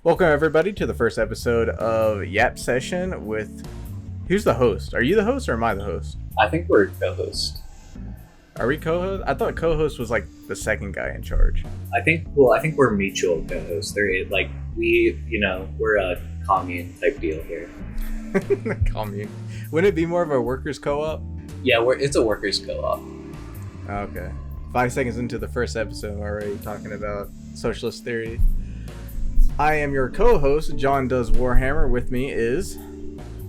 Welcome everybody to the first episode of Yap Session with... Who's the host? Are you the host or am I the host? I think we're co-host. Are we co-host? I thought co-host was like the second guy in charge. I think we're mutual co-hosts. We're a commune type deal here. Commune. Wouldn't it be more of a workers co-op? Yeah, it's a workers co-op. Okay. 5 seconds into the first episode, I'm already talking about socialist theory. I am your co-host, John Does Warhammer. With me is...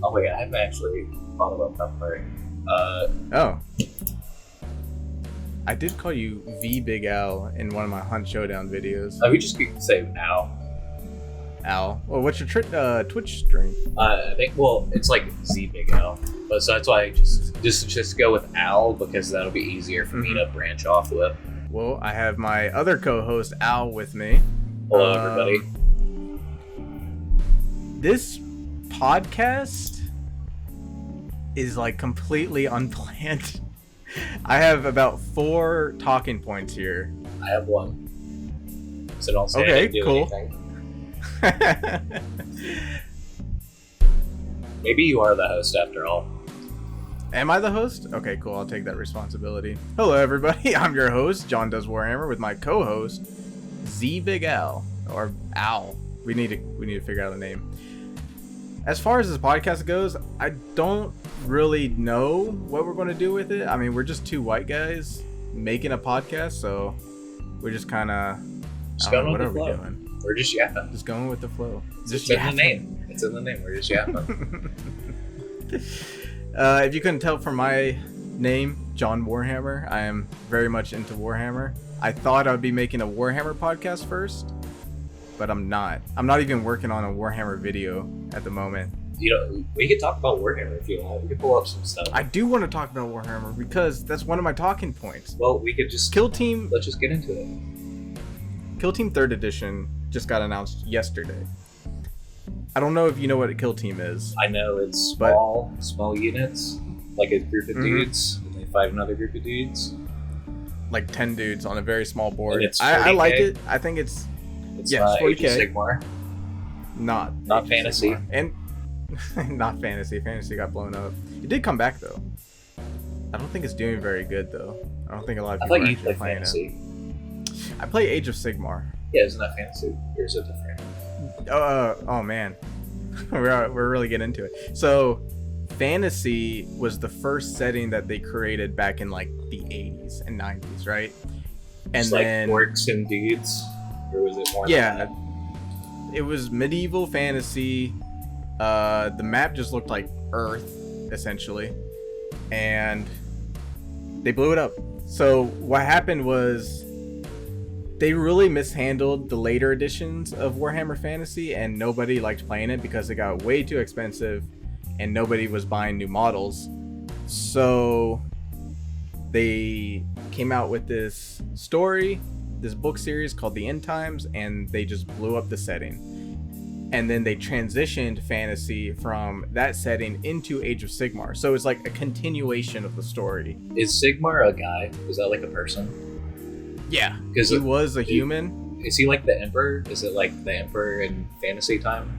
Oh wait, I haven't actually thought about that part. I did call you V Big Al in one of my Hunt Showdown videos. We just could say Al. Al. Well, what's your Twitch stream? I think, it's like Z Big Al. But so that's why I just go with Al, because that'll be easier for me to branch off with. Well, I have my other co-host, Al, with me. Hello, everybody. This podcast is like completely unplanned. I have about 4 talking points here. I have one. So don't say I didn't do cool. anything. Maybe you are the host after all. Am I the host? Okay, cool. I'll take that responsibility. Hello, everybody. I'm your host, John Does Warhammer, with my co-host, Z Big Al, or Al. We need to figure out a name. As far as this podcast goes, I don't really know what we're going to do with it. I mean, we're just 2 white guys making a podcast, so we're just kind of... going what with are the we flow. doing? We're just yapping. Just going with the flow. It's in the name. It's in the name. We're just yapping. If you couldn't tell from my name, John Warhammer, I am very much into Warhammer. I thought I would be making a Warhammer podcast first, but I'm not. I'm not even working on a Warhammer video at the moment. We could talk about Warhammer if you want. We could pull up some stuff. I do want to talk about Warhammer because that's one of my talking points. Well, we could just... Kill Team... Let's just get into it. Kill Team 3rd Edition just got announced yesterday. I don't know if you know what a Kill Team is. I know it's small units, like a group of dudes, and they fight another group of dudes. Like 10 dudes on a very small board. And it's I like it. I think it's 40K. Age of Sigmar. Not fantasy. Sigmar. And not fantasy. Fantasy got blown up. It did come back though. I don't think it's doing very good though. I don't think a lot of people are actually playing fantasy. I play Age of Sigmar. Yeah, isn't that fantasy? Or is it different? Oh man, we're really getting into it. So, fantasy was the first setting that they created back in like the 80s and 90s, right? And just then like orcs and dudes, or was it more? Yeah, than that? It was medieval fantasy. The map just looked like Earth, essentially, and they blew it up. So what happened was they really mishandled the later editions of Warhammer Fantasy, and nobody liked playing it because it got way too expensive and nobody was buying new models. So they came out with this story, this book series called The End Times, and they just blew up the setting. And then they transitioned fantasy from that setting into Age of Sigmar. So it's like a continuation of the story. Is Sigmar a guy? Is that like a person? Yeah, because he was a human. Is he like the Emperor? Is it like the Emperor in fantasy time?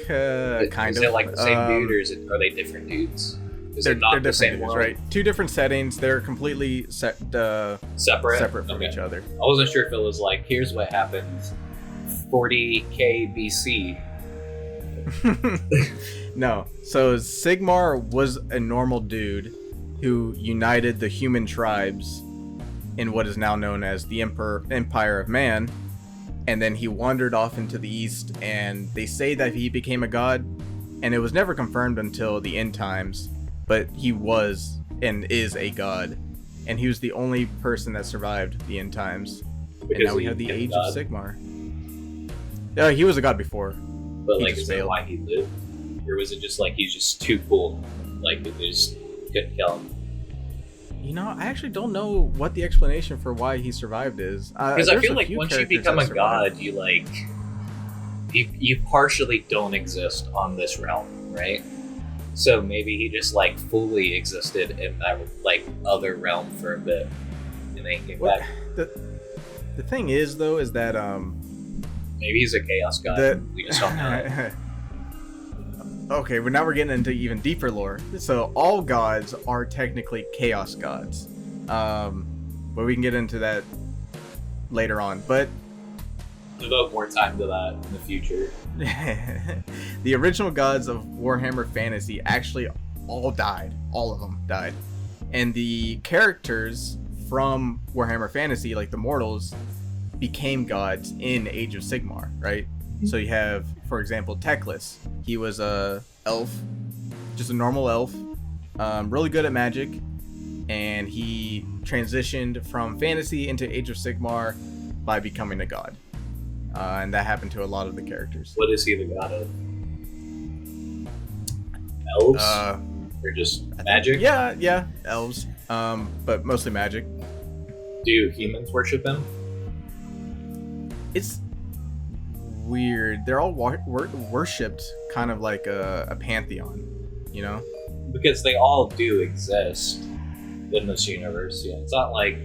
Kind is of. Is it like the same dude, or are they different dudes? They're different dudes, right? 2 different settings. They're completely separate from each other. I wasn't sure if it was like, here's what happened 40k BC. No. So Sigmar was a normal dude who united the human tribes in what is now known as the Empire of Man, and then he wandered off into the east, and they say that he became a god, and it was never confirmed until the end times, but he was and is a god, and he was the only person that survived the end times. And now we have the Age of Sigmar. He was a god before. But like, is that why he lived? Or was it just like he's just too cool? Like, they just couldn't kill him? I actually don't know what the explanation for why he survived is. Because I feel like once you become a god, you partially don't exist on this realm, right? So maybe he just like fully existed in that like other realm for a bit, and then he came back. The thing is though is that Maybe he's a chaos god. We just don't know. Okay, but now we're getting into even deeper lore. So all gods are technically chaos gods. But we can get into that later on. But devote more time to that in the future. the original gods of Warhammer Fantasy actually all died. All of them died. And the characters from Warhammer Fantasy, like the mortals, became gods in Age of Sigmar, right? So you have, for example, Teclis. He was a elf, just a normal elf, really good at magic, and he transitioned from fantasy into Age of Sigmar by becoming a god. And that happened to a lot of the characters. What is he the god of? Elves? Or just magic? Yeah, elves. But mostly magic. Do humans worship him? It's weird. They're all worshipped kind of like a pantheon, you know? Because they all do exist in this universe. Yeah, it's not like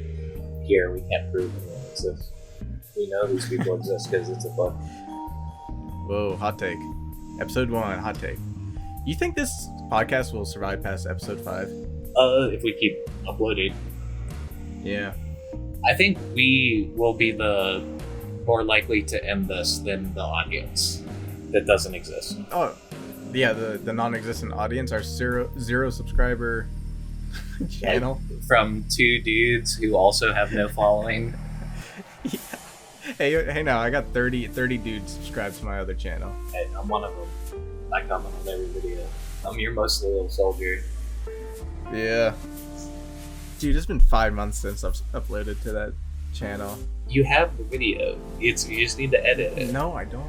here we can't prove anyone exists. We know these people exist because it's a book. Whoa, hot take. Episode 1, hot take. You think this podcast will survive past episode 5? If we keep uploading. Yeah. I think we will be the more likely to end this than the audience that doesn't exist. Oh, yeah, the non-existent audience, our zero subscriber channel. From 2 dudes who also have no following. Yeah. Hey, now I got 30 dudes subscribed to my other channel. Hey, I'm one of them. I comment on every video. I'm your most loyal soldier. Yeah. Dude, it's been 5 months since I've uploaded to that channel. You have the video. You just need to edit it. No, I don't.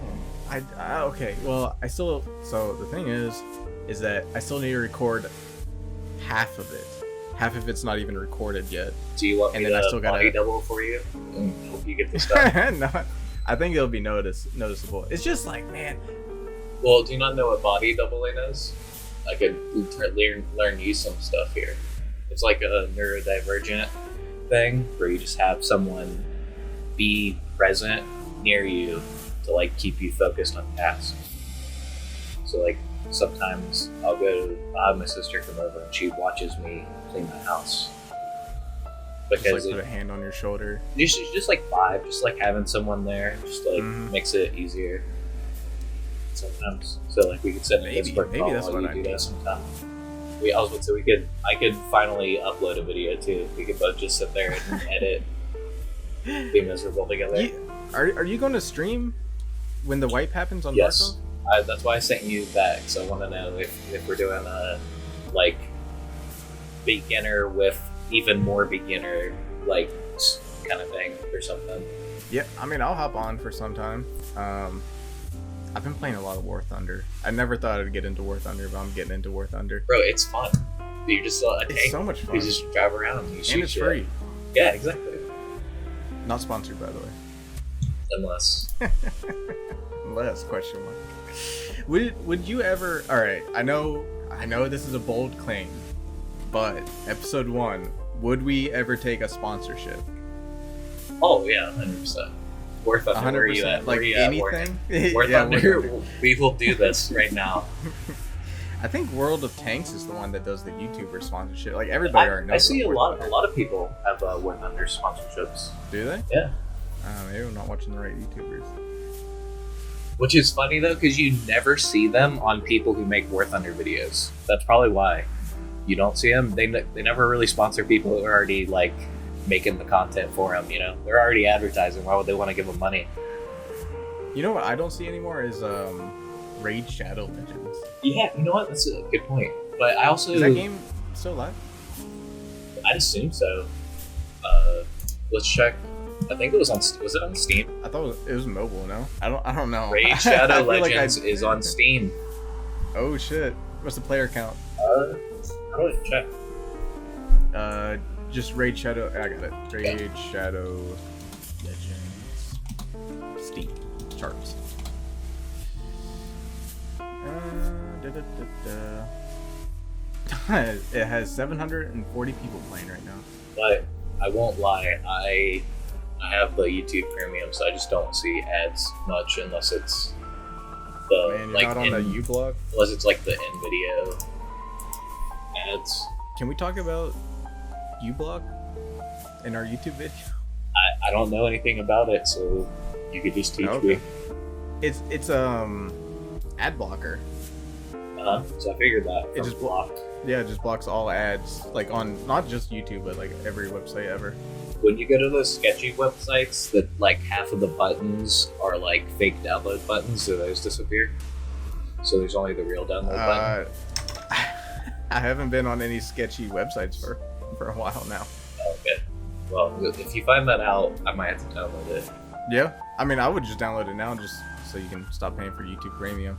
Okay, well, I still... So, the thing is that I still need to record half of it. Half of it's not even recorded yet. Do you want me to body double for you? And help you get this done? No, I think it'll be noticeable. It's just like, man... Well, do you not know what body doubling is? I could learn you some stuff here. It's like a neurodivergent thing where you just have someone be present near you to like keep you focused on tasks. So like sometimes I'll have my sister come over and she watches me clean my house. Because put a hand on your shoulder. Just like vibe, just like having someone there, just like makes it easier. Sometimes, so like we could set a Discord call that's while what you do that sometime. I could finally upload a video too. We could both just sit there and edit, be miserable together. Are you going to stream when the wipe happens on Yes, that's why I sent you that. So I want to know if we're doing a like beginner with even more beginner like kind of thing or something. Yeah, I mean I'll hop on for some time. I've been playing a lot of War Thunder. I never thought I'd get into War Thunder, but I'm getting into War Thunder. Bro, it's fun. You just a tank. It's so much fun. You just drive around and you shoot. And it's free. Yeah, exactly. Not sponsored, by the way. Unless question mark. Would you ever? All right, I know this is a bold claim, but episode 1, would we ever take a sponsorship? Oh yeah, 100%. War Thunder, where are you at? Like anything? War Thunder, we will do this right now. I think World of Tanks is the one that does the YouTuber sponsorship. Like everybody already knows. I see a lot of people have War Thunder sponsorships. Do they? Yeah. Maybe I'm not watching the right YouTubers. Which is funny though, because you never see them on people who make War Thunder videos. That's probably why you don't see them. They never really sponsor people who are already like making the content for them. You know, they're already advertising. Why would they want to give them money? You know what I don't see anymore is Raid Shadow Legends. Yeah, you know what? That's a good point. But I also is that game still live? I'd assume so. Let's check. I think it was on. Was it on Steam? I thought it was mobile. No, I don't know. Raid Shadow Legends is on Steam. Oh shit! What's the player count? How do I check? Just Raid Shadow. I got it. Raid Shadow Legends. Steam charts. It has 740 people playing right now. But I won't lie. I I have the YouTube Premium, so I just don't see ads much unless it's the Man, you're not on the uBlog? unless it's like the in video ads. Can we talk about uBlog in our YouTube video? I don't know anything about it, so you could just teach me. It's ad blocker. So I figured that It just blocked. Yeah, it just blocks all ads, like on not just YouTube, but like every website ever. When you go to those sketchy websites that like half of the buttons are like fake download buttons, do those disappear? So there's only the real download button? I haven't been on any sketchy websites for a while now. Okay. Well, if you find that out, I might have to download it. Yeah? I mean, I would just download it now just so you can stop paying for YouTube Premium.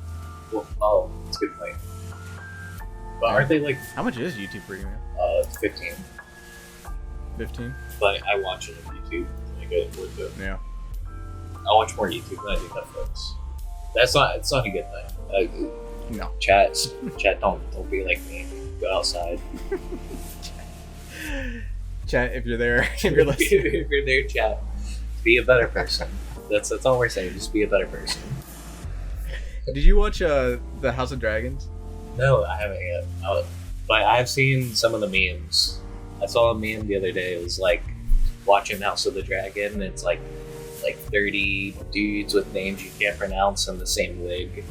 Well, that's a good point. But aren't they like... How much is YouTube Premium? 15. 15? But I watch it on YouTube. I get it worth it. Yeah. I watch more YouTube than I do Netflix. It's not a good thing. No. Chat, don't be like me. Go outside. Chat, if you're there, if you're listening. If you're there, chat. Be a better person. That's all we're saying. Just be a better person. Did you watch the House of Dragons? No, I haven't yet. But I've seen some of the memes. I saw a meme the other day. It was like watching House of the Dragon. And it's like 30 dudes with names you can't pronounce in the same wig.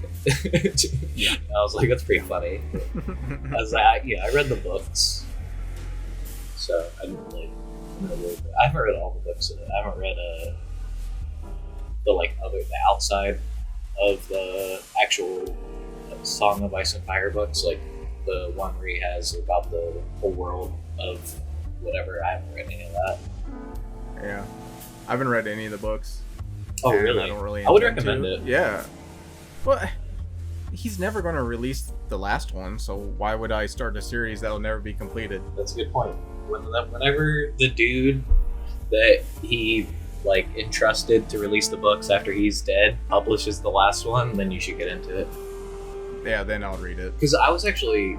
Yeah. I was like, that's pretty funny. I was like, I read the books. So I didn't really know. I haven't read all the books. I haven't read the outside of the actual Song of Ice and Fire books, like the one where he has about the whole world of whatever. I haven't read any of that. Yeah, I haven't read any of the books. Oh, really? I don't really. I would recommend it. Yeah. Well, he's never going to release the last one, so why would I start a series that will never be completed? That's a good point. Whenever the dude that he entrusted to release the books after he's dead publishes the last one, then you should get into it. Yeah, then I'll read it. Because I was actually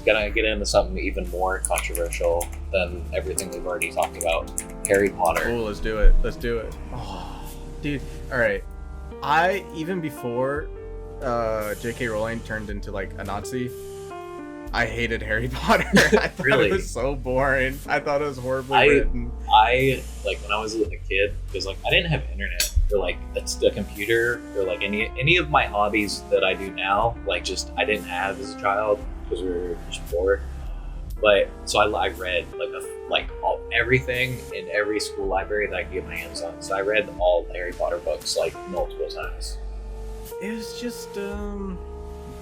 gonna get into something even more controversial than everything we've already talked about. Harry Potter. Cool, let's do it. Oh, dude. All right. Even before J.K. Rowling turned into like a Nazi, I hated Harry Potter. I thought Really? It was so boring. I thought it was horribly written. I when I was a kid, because I didn't have internet or it's the computer or any of my hobbies that I do now. I didn't have as a child because we were just poor. But so I read everything in every school library that I could get my hands on. So I read all the Harry Potter books multiple times. It was just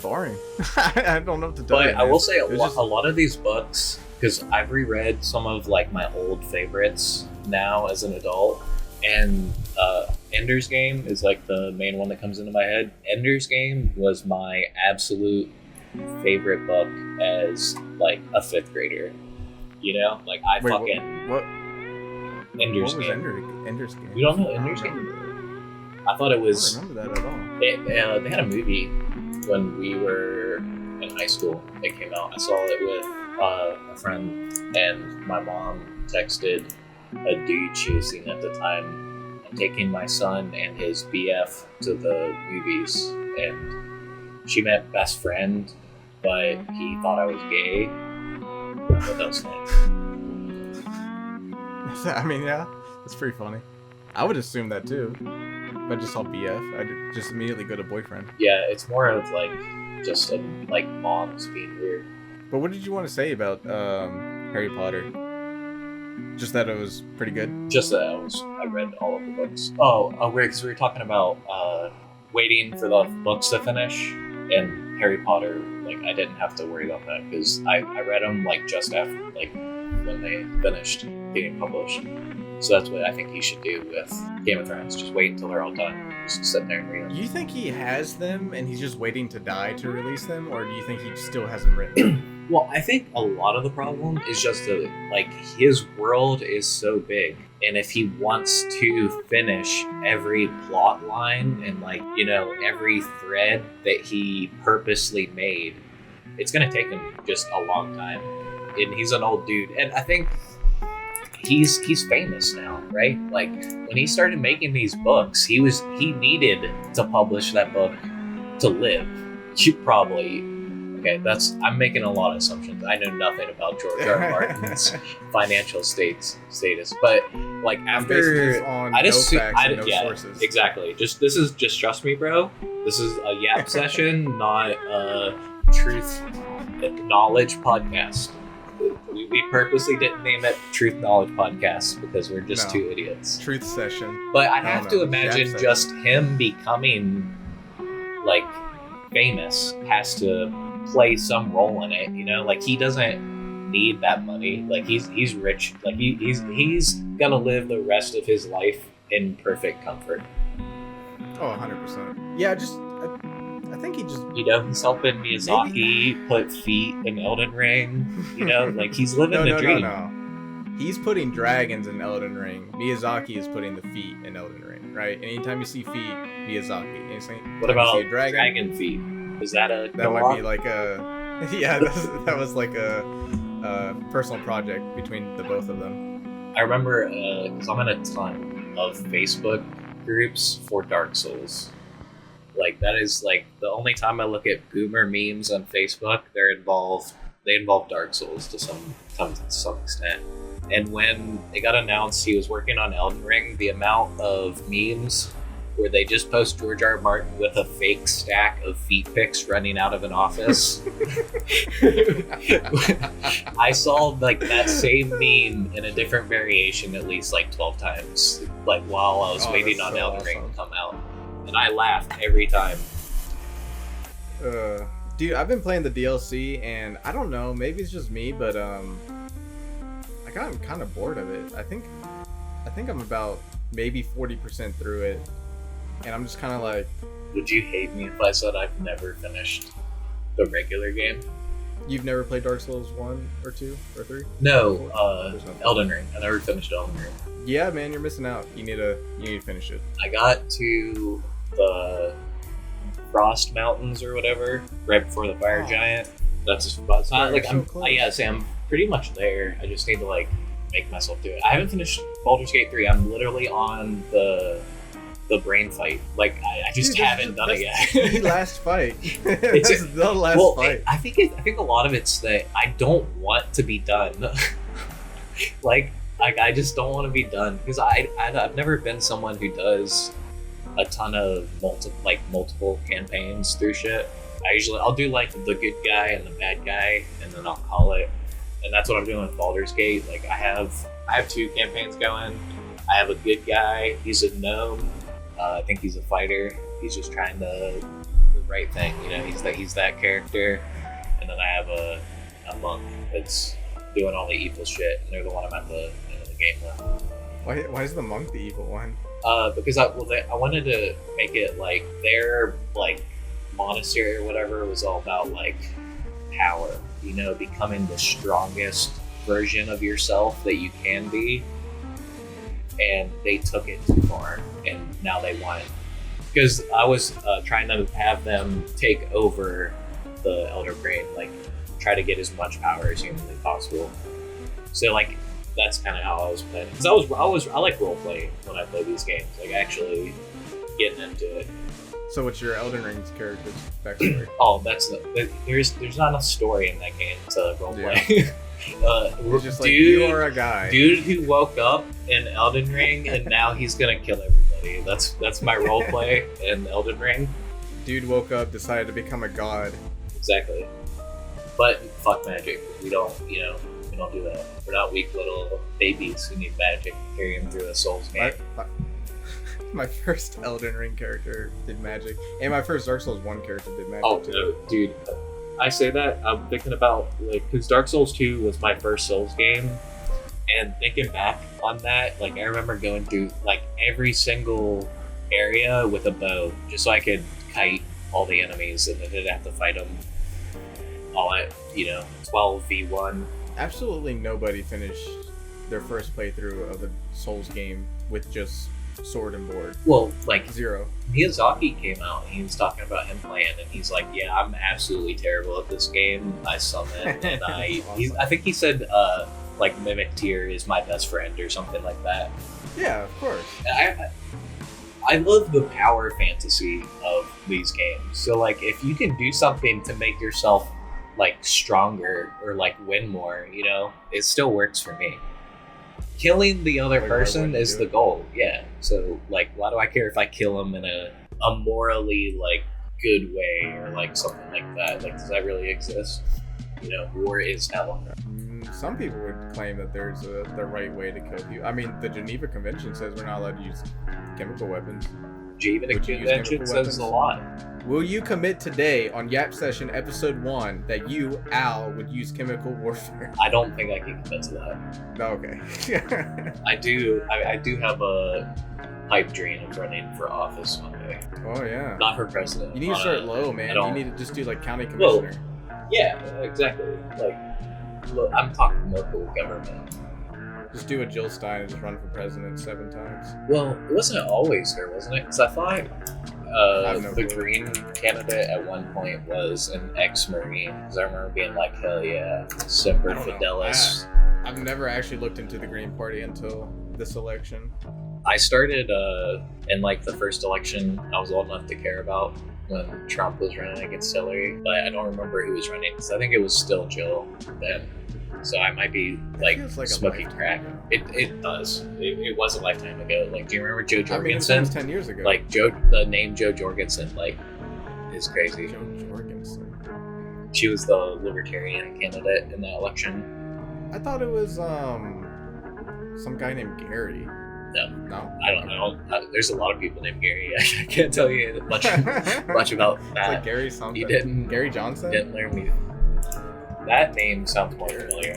boring. I don't know what to tell you. But I will say a lot of these books, because I've reread some of my old favorites now as an adult, and Ender's Game is the main one that comes into my head. Ender's Game was my absolute favorite book as a fifth grader. What? Ender's What was Game. Ender's Game? You don't know Ender's Game? I thought it was. I don't remember that at all. They had a movie when we were in high school. It came out. I saw it with a friend, and my mom texted a dude she was seeing at the time. I'm taking my son and his BF to the movies, and she meant best friend, but he thought I was gay. But that was funny. I mean, yeah, that's pretty funny. I would assume that too. If I just saw BF, I'd just immediately go to boyfriend. Yeah, it's more of just moms being weird. But what did you want to say about Harry Potter? Just that it was pretty good? Just that I read all of the books. Oh, weird, because we were talking about waiting for the books to finish, and Harry Potter, I didn't have to worry about that, because I read them, just after, when they finished getting published. So that's what I think he should do with Game of Thrones. Just wait until they're all done. Just sit there and read them. Do you think he has them and he's just waiting to die to release them? Or do you think he still hasn't written? Well, I think a lot of the problem is just that, his world is so big. And if he wants to finish every plot line and, every thread that he purposely made, it's going to take him just a long time. And he's an old dude. And I think he's famous now, right? Like when he started making these books, he needed to publish that book to live. You probably I'm making a lot of assumptions. I know nothing about George R. R. Martin's financial status, but like after sources. Exactly. This is trust me, bro. This is a Yap Session, not a truth knowledge podcast. We purposely didn't name it Truth Knowledge Podcast because we're just two idiots. Truth Session. But I'd have to imagine just him becoming like famous has to play some role in it, you know? Like he doesn't need that money. Like he's rich. Like he's gonna live the rest of his life in perfect comfort. Oh, 100%. Yeah, I think he just... You know, he's helping Miyazaki put feet in Elden Ring. You know, like he's living the dream. No. He's putting dragons in Elden Ring. Miyazaki is putting the feet in Elden Ring, right? Anytime you see feet, Miyazaki. What about dragon feet? Is that a... That might be like a... Yeah, that was like a personal project between the both of them. I remember, because I'm in a ton of Facebook groups for Dark Souls. Like that is like the only time I look at boomer memes on Facebook. They involve Dark Souls to some extent. And when it got announced he was working on Elden Ring, the amount of memes where they just post George R. R. Martin with a fake stack of feet pics running out of an office. I saw like that same meme in a different variation at least like 12 times, like while I was waiting on Elden Ring to come out. And I laughed every time. Dude, I've been playing the DLC, and I don't know, maybe it's just me, but I got kind of bored of it. I think I'm about maybe 40% through it, and I'm just kind of like... Would you hate me if I said I've never finished the regular game? You've never played Dark Souls 1 or 2 or 3? No, Elden Ring. I never finished Elden Ring. Yeah, man, you're missing out. You need to finish it. I got to the Frost Mountains or whatever right before the fire giant. That's not like so I'm pretty much there. I just need to like make myself do it. I haven't finished Baldur's Gate 3. I'm literally on the brain fight. Like I just haven't done it yet. The last fight. It's the last fight. I think a lot of it's that I don't want to be done. like I just don't want to be done because I've never been someone who does a ton of multiple campaigns through shit. I'll do like the good guy and the bad guy, and then I'll call it. And that's what I'm doing with Baldur's Gate. Like I have 2 campaigns going. I have a good guy. He's a gnome. I think he's a fighter. He's just trying the right thing. You know, he's that character. And then I have a monk that's doing all the evil shit. And they're the one I'm at the end of the game with. Why is the monk the evil one? Because I wanted to make it like their like monastery or whatever was all about like power, you know, becoming the strongest version of yourself that you can be, and they took it too far, and now they want it. Because I was trying to have them take over the Elder Brain, like try to get as much power as humanly possible. So like that's kind of how I was playing. Because I like roleplay when I play these games, like actually getting into it. So what's your Elden Ring's character's backstory? Oh, there's not enough story in that game to roleplay. It's just like, you are a guy. Dude who woke up in Elden Ring and now he's gonna kill everybody. That's my roleplay in Elden Ring. Dude woke up, decided to become a god. Exactly. But fuck magic. We don't do that. We're not weak little babies who need magic to carry them through a Souls game. My first Elden Ring character did magic, and my first Dark Souls 1 character did magic too. No, dude. I say that, I'm thinking about, like, because Dark Souls 2 was my first Souls game, and thinking back on that, like, I remember going through, like, every single area with a bow, just so I could kite all the enemies, and then I'd have to fight them all at, 12v1. Absolutely nobody finished their first playthrough of a Souls game with just sword and board. Well, like, zero. Miyazaki came out and he was talking about him playing, and he's like, yeah, I'm absolutely terrible at this game. I summon, and awesome. I think he said like Mimic Tier is my best friend or something like that. Yeah, of course. I love the power fantasy of these games. So like if you can do something to make yourself like stronger or like win more, you know, it still works for me. Killing the other person is the goal. Yeah. So like why do I care if I kill him in a morally like good way or like something like that? Like does that really exist? You know, war is hell. Some people would claim that there's the right way to kill you. I mean, the Geneva Convention says we're not allowed to use chemical weapons. Geneva Convention says a lot. Will you commit today on Yap Session episode 1 that you, Al, would use chemical warfare? I don't think I can commit to that. No, okay. I do have a pipe dream of running for office one day. Oh yeah. Not for president. You need to start low, man. You need to just do like county commissioner. Well, yeah, exactly. Like, look, I'm talking local government. Just do a Jill Stein and just run for president 7 times. Well, it wasn't always her, wasn't it? Because I thought the Green candidate at one point was an ex-Marine. Because I remember being like, hell yeah, Semper Fidelis. I've never actually looked into the Green Party until this election. I started in like the first election I was old enough to care about when Trump was running against Hillary, but I don't remember who was running because I think it was still Jill then. So I might be like smoking crack. It does. It was a lifetime ago. Like, do you remember Jo Jorgensen? I mean, it was 10 years ago. Like the name Jo Jorgensen, like, is crazy. Jo Jorgensen. She was the Libertarian candidate in the election. I thought it was some guy named Gary. No. I don't know. There's a lot of people named Gary. I can't tell you much about that. Like Gary something. You didn't. Gary Johnson. Didn't learn me. That name sounds more familiar.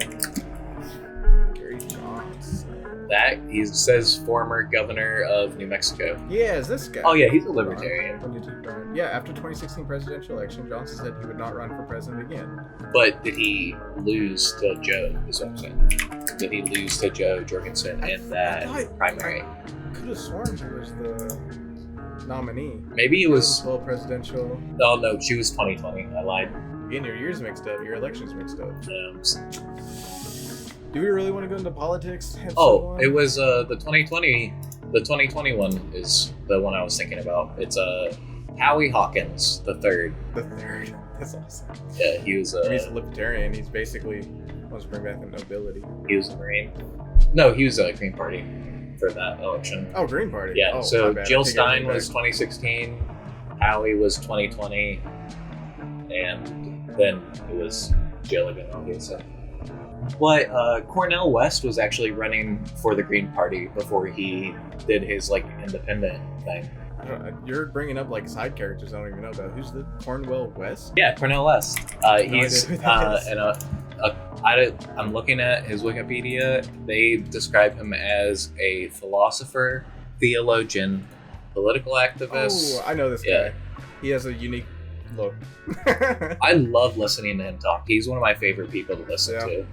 Gary Johnson. That he says former governor of New Mexico. Yeah, is this guy? Oh yeah, he's a libertarian. Yeah, after 2016 presidential election, Johnson said he would not run for president again. But did he lose to Joe? Is what I'm saying. Did he lose to Jo Jorgensen in that primary? I could have sworn he was the nominee. Maybe it was presidential. Oh no, she was 2020. I lied. You're getting your years mixed up. Your elections mixed up. Yeah. Do we really want to go into politics? It was the 2020. The 2021 is the one I was thinking about. It's Howie Hawkins the third. The third. That's awesome. Yeah, he was. He's a libertarian. He's basically wants to bring back the nobility. He was a Marine. No, he was a Green Party for that election. Oh, Green Party. Yeah. Oh, so Jill Stein was 2016. Howie was 2020, and then it was Jill again, obviously. But Cornel West was actually running for the Green Party before he did his like independent thing. You're bringing up like side characters I don't even know about. Who's the Cornwell West? Yeah, Cornel West. He's I'm looking at his Wikipedia. They describe him as a philosopher, theologian, political activist. Oh, I know this guy. He has a unique look. I love listening to him talk. He's one of my favorite people to listen to.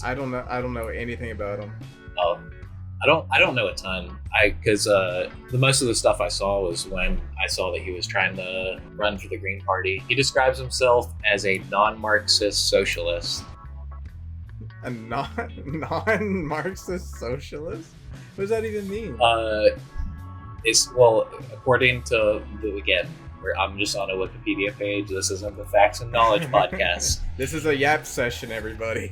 I don't know anything about him. Oh, I don't know a ton. Because the most of the stuff I saw was when I saw that he was trying to run for the Green Party. He describes himself as a non-Marxist socialist. A non-Marxist socialist? What does that even mean? According to I'm just on a Wikipedia page. This isn't the Facts and Knowledge podcast. This is a Yap Session, everybody.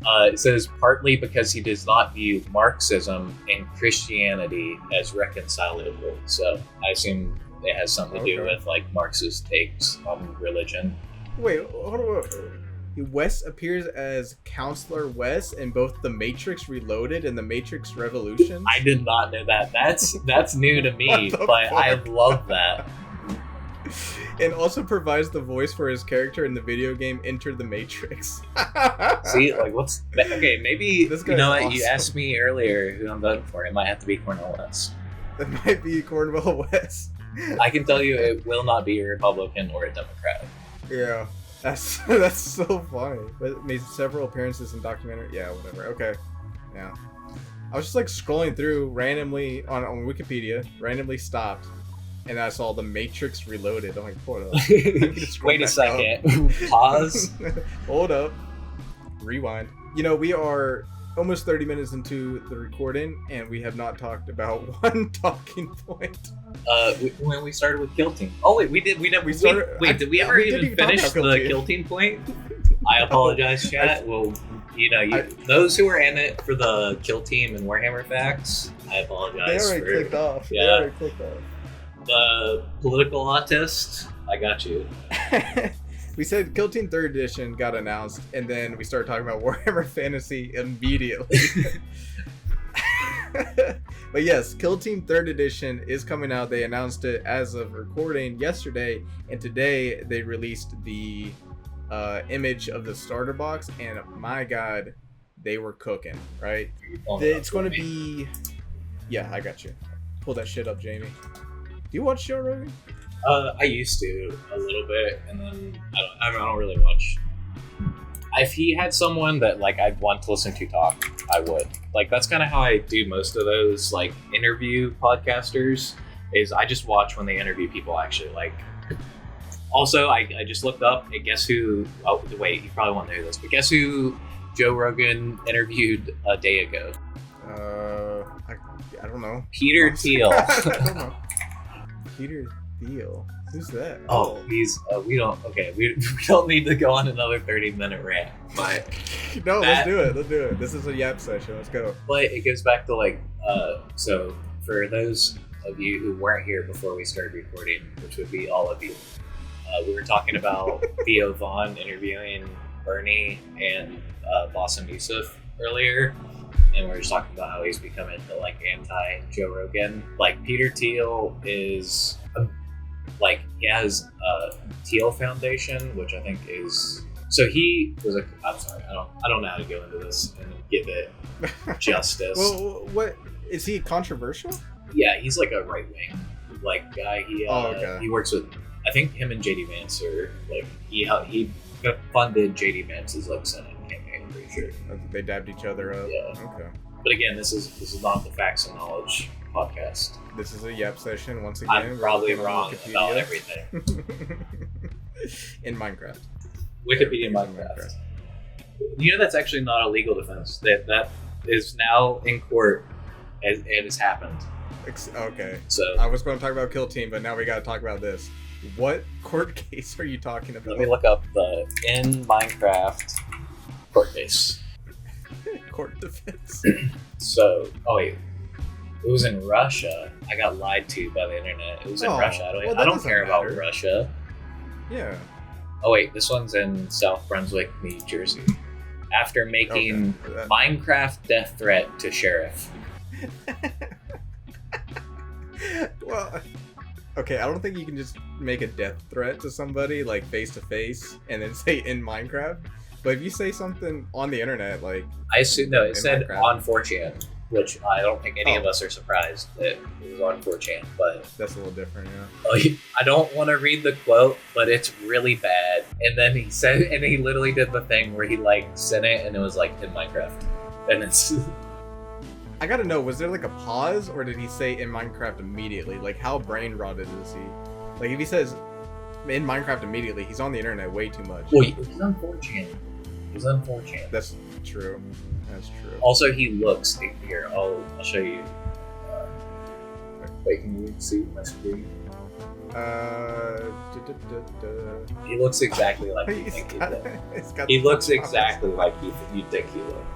It says partly because he does not view Marxism and Christianity as reconcilable. So I assume it has something to do with like Marxist takes on religion. Wait, hold on. West appears as Counselor West in both The Matrix Reloaded and The Matrix Revolutions? I did not know that. That's new to me, but I love that. And also provides the voice for his character in the video game Enter the Matrix. See, like, maybe, this you know what, awesome. You asked me earlier who I'm voting for. It might have to be Cornel West. It might be Cornwell West. I can tell you it will not be a Republican or a Democrat. Yeah, that's so funny. But made several appearances in documentary. Yeah, whatever. Okay. Yeah. I was just like scrolling through randomly on Wikipedia, randomly stopped. And I saw The Matrix Reloaded. I'm like, hold up. Wait a second. Pause. Hold up. Rewind. You know, we are almost 30 minutes into the recording, and we have not talked about one talking point. When we started with Kill Team. Oh wait, did we ever even finish the Kill Team point? I apologize, chat. Well, those who were in it for the Kill Team and Warhammer facts, I apologize. They already clicked off. Yeah. They already clicked off. The political autist, I got you. We said Kill Team 3rd Edition got announced, and then we started talking about Warhammer Fantasy immediately. But yes, Kill Team 3rd Edition is coming out. They announced it as of recording yesterday, and today they released the image of the starter box, and my god, they were cooking, right? It's going to be... Yeah, I got you. Pull that shit up, Jamie. Do you watch Joe Rogan? I used to a little bit, and then I don't really watch. If he had someone that like I'd want to listen to talk, I would. Like that's kind of how I do most of those like interview podcasters. Is I just watch when they interview people I actually like. Also, I just looked up and guess who? Oh wait, you probably won't know this, but guess who Joe Rogan interviewed a day ago? I don't know. Peter Thiel. I don't know. Peter Thiel. Who's that? Oh, he's we don't need to go on another 30-minute rant, but no, let's do it. This is a Yap session. Let's go. But it goes back to like so for those of you who weren't here before we started recording, which would be all of you, we were talking about Theo Vaughn interviewing Bernie and Bossum Yusuf earlier. And we were just talking about how he's becoming the like anti-Joe Rogan. Like Peter Thiel is like he has a Thiel Foundation, which I think is he was a. I'm sorry, I don't know how to go into this and give it justice. Well, what is he controversial? Yeah, he's like a right wing like guy. He works with. I think him and JD Vance are like he funded JD Vance's like Senate campaign. I'm pretty sure they dabbed each other up. Yeah. Okay. But again, this is not the Facts and Knowledge podcast. This is a Yap session once again. I'm probably wrong about everything. In Minecraft. Wikipedia in Minecraft. You know that's actually not a legal defense. That is now in court and it has happened. Okay. So I was going to talk about Kill Team, but now we got to talk about this. What court case are you talking about? Let me look up the in Minecraft court case. Court defense. So, it was in Russia. I got lied to by the internet. It was in Russia. I don't care about Russia. Yeah. Oh wait, this one's in South Brunswick, New Jersey. After making Minecraft death threat to sheriff. Well, okay, I don't think you can just make a death threat to somebody like face to face and then say in Minecraft. But if you say something on the internet, like I assume it said Minecraft. On 4chan, which I don't think any of us are surprised that it was on 4chan. But that's a little different, yeah. I don't want to read the quote, but it's really bad. And then he said, and he literally did the thing where he like sent it, and it was like in Minecraft, and it's. I gotta know, was there like a pause, or did he say in Minecraft immediately? Like, how brain rotted is he? Like, if he says in Minecraft immediately, he's on the internet way too much. Well, he's on 4chan. He's on 4chan. That's true. That's true. Also, he looks here. I'll show you. Wait, can you see my screen? He looks exactly like you think he does. He looks exactly like you think he looks.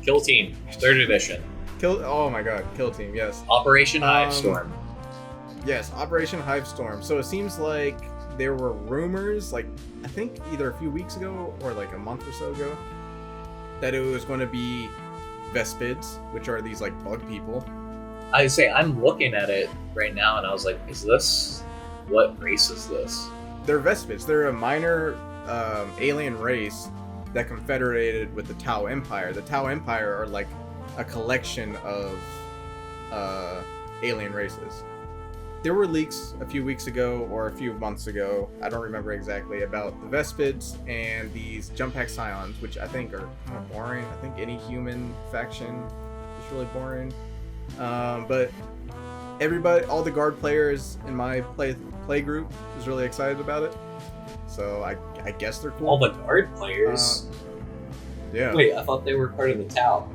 Kill Team, 3rd edition. Oh my god, Kill Team, yes. Operation Hivestorm. Yes, Operation Hivestorm. So it seems like there were rumors, like, I think either a few weeks ago or like a month or so ago, that it was going to be Vespids, which are these like bug people. I say, I'm looking at it right now and I was like, what race is this? They're Vespids. They're a minor alien race that confederated with the Tau Empire. The Tau Empire are like a collection of alien races. There were leaks a few weeks ago or a few months ago, I don't remember exactly, about the Vespids and these Jump Pack Scions, which I think are kind of boring. I think any human faction is really boring. But everybody, all the guard players in my play group is really excited about it. So I guess they're cool. All the guard players? Yeah. Wait, I thought they were part of the Tau.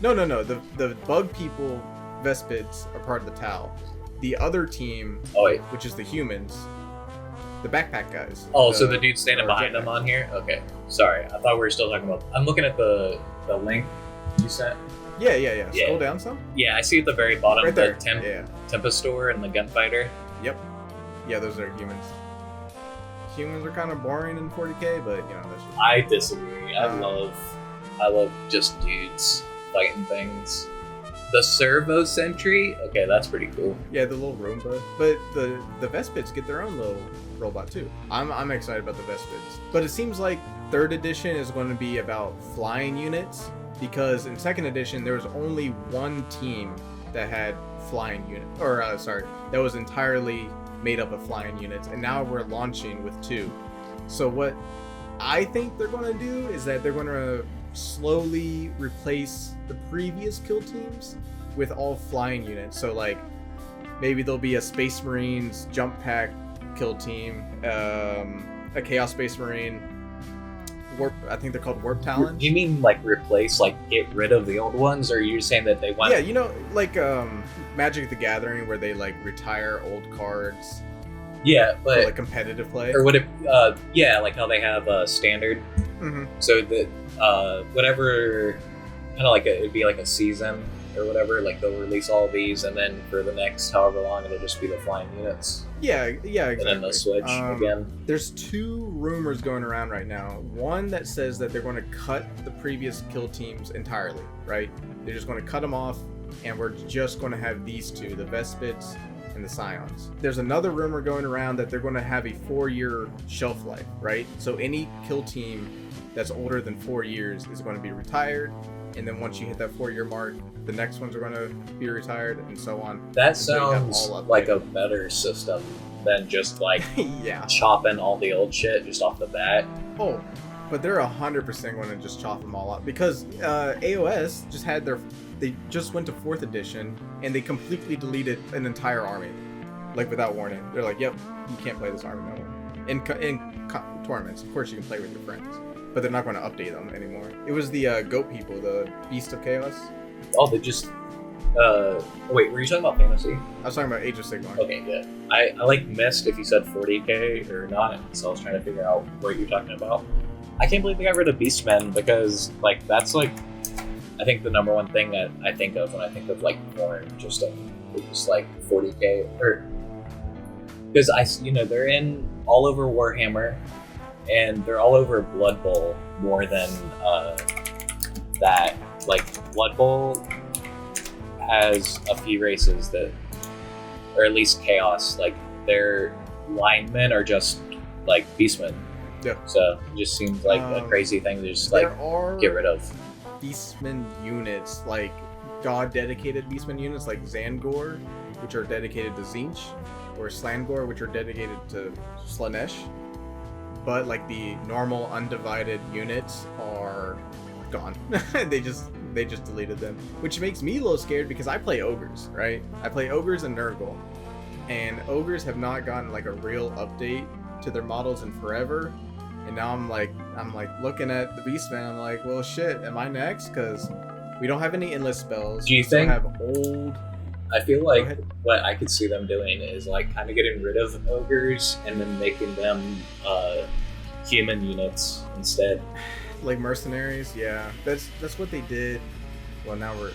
No. The bug people, Vespids, are part of the Tau. The other team, which is the humans, the backpack guys. Oh, so the dude standing behind them on here? Okay. Sorry, I thought we were still talking about... I'm looking at the link you sent. Yeah. Scroll down some. Yeah, I see at the very bottom right there. The Tempest Store and the Gunfighter. Yep. Yeah, those are humans. Humans are kind of boring in 40k, but that's just... I disagree. I love just dudes fighting things. The Servo Sentry? Okay, that's pretty cool. Yeah, the little Roomba. But the Vespids get their own little robot too. I'm excited about the Vespids. But it seems like 3rd edition is going to be about flying units, because in 2nd edition there was only one team that had flying unit, that was entirely made up of flying units, and now we're launching with 2. So what I think they're going to do is that they're going to slowly replace the previous kill teams with all flying units. So like maybe there'll be a Space Marines jump pack kill team, a Chaos Space Marine, Warp, I think they're called Warp Talons. You mean like replace, like get rid of the old ones, or are you saying that they want... Yeah, like Magic the Gathering, where they like retire old cards. Yeah, but for, like competitive play. Or would it like how they have standard. Mm-hmm. So that whatever, kind of like it'd be like a season or whatever, like they'll release all of these, and then for the next however long it'll just be the flying units. Yeah, exactly. And then they'll switch again. There's 2 rumors going around right now. One that says that they're going to cut the previous kill teams entirely, right? They're just going to cut them off, and we're just going to have these 2, the Vespids and the Scions. There's another rumor going around that they're going to have a 4-year shelf life, right? So any kill team that's older than 4 years is going to be retired, and then once you hit that 4-year mark, the next ones are going to be retired, and so on. That sounds like a better system than just like chopping all the old shit just off the bat. Oh, but they're 100% going to just chop them all up, because AOS just had they just went to 4th edition and they completely deleted an entire army, like without warning. They're like, yep, you can't play this army no more. In tournaments, of course you can play with your friends, but they're not going to update them anymore. It was the goat people, the Beast of Chaos. Oh, they just... wait, were you talking about fantasy? I was talking about Age of Sigmar. Okay, good. I like missed if you said 40k or not, so I was trying to figure out what you're talking about. I can't believe they got rid of Beastmen, because like that's like, I think the number one thing that I think of when I think of like porn, just like 40k, or because they're in all over Warhammer, and they're all over Blood Bowl more than that. Like Blood Bowl has a few races that, or at least Chaos, like their linemen are just like Beastmen. Yeah. So it just seems like a crazy thing to just like get rid of. Beastmen units, like god-dedicated Beastmen units, like Zangor, which are dedicated to Tzeentch, or Slangor, which are dedicated to Slaanesh. But like the normal undivided units are gone. they just deleted them, which makes me a little scared, because I play ogres, right? I play ogres and Nurgle, and ogres have not gotten like a real update to their models in forever. And now I'm like looking at the Beastman. I'm like, well, shit, am I next? Because we don't have any endless spells. Do you think? Have old? I feel like what I could see them doing is like kind of getting rid of ogres and then making them human units instead. Like mercenaries, yeah. That's what they did. Well, now we're